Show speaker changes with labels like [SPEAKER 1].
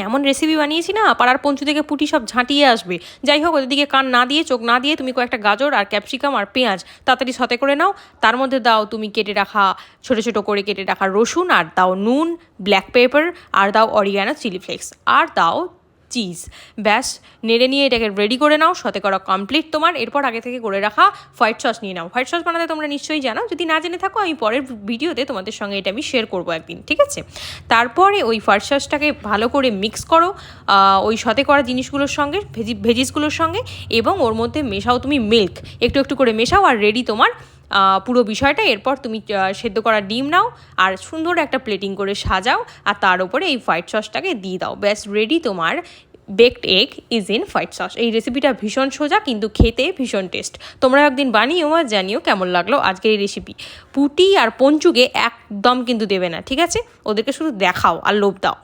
[SPEAKER 1] এমন রেসিপি বানিয়েছি না, পাড়ার পঞ্চু থেকে পুটি সব ঝাঁটিয়ে আসবে। যাই হোক, ওদের দিকে কান না দিয়ে, চোখ না দিয়ে, তুমি কয়েকটা গাজর আর ক্যাপসিকাম আর পেঁয়াজ তাড়াতাড়ি সতে করে নাও। তার মধ্যে দাও তুমি কেটে রাখা, ছোটো ছোটো করে কেটে রাখা রসুন, আর দাও নুন, ব্ল্যাক পেপার, আর দাও অরিগানো চিলি ফ্লেক্স, আর দাও চিজ। ব্যাস, নেড়ে নিয়ে এটাকে রেডি করে নাও। সতে করা কমপ্লিট তোমার। এরপর আগে থেকে করে রাখা হোয়াইট সস নিয়ে নাও। হোয়াইট সস বানাতে তোমরা নিশ্চয়ই জানো, যদি না জেনে থাকো আমি পরের ভিডিওতে তোমাদের সঙ্গে এটা আমি শেয়ার করবো একদিন, ঠিক আছে? তারপরে ওই হোয়াইট সসটাকে ভালো করে মিক্স করো ওই সতে করা জিনিসগুলোর সঙ্গে, ভেজিসগুলোর সঙ্গে, এবং ওর মধ্যে মেশাও তুমি মিল্ক, একটু একটু করে মেশাও, আর রেডি তোমার পুরো বিষয়টা। এরপর তুমি সেদ্ধ করা ডিম নাও আর সুন্দর একটা প্লেটিং করে সাজাও, আর তার উপরে এই হোয়াইট সসটাকে দিয়ে দাও। ব্যাস রেডি তোমার baked egg is in white sauce. এই রেসিপিটা ভীষণ সোজা, কিন্তু খেতে ভীষণ টেস্ট। তোমরা একদিন বানিও আর জানিও কেমন লাগলো আজকের এই রেসিপি। পুটি আর পঞ্চুকে একদম কিন্তু দেবে না, ঠিক আছে? ওদেরকে শুধু দেখাও আর লোভ দাও।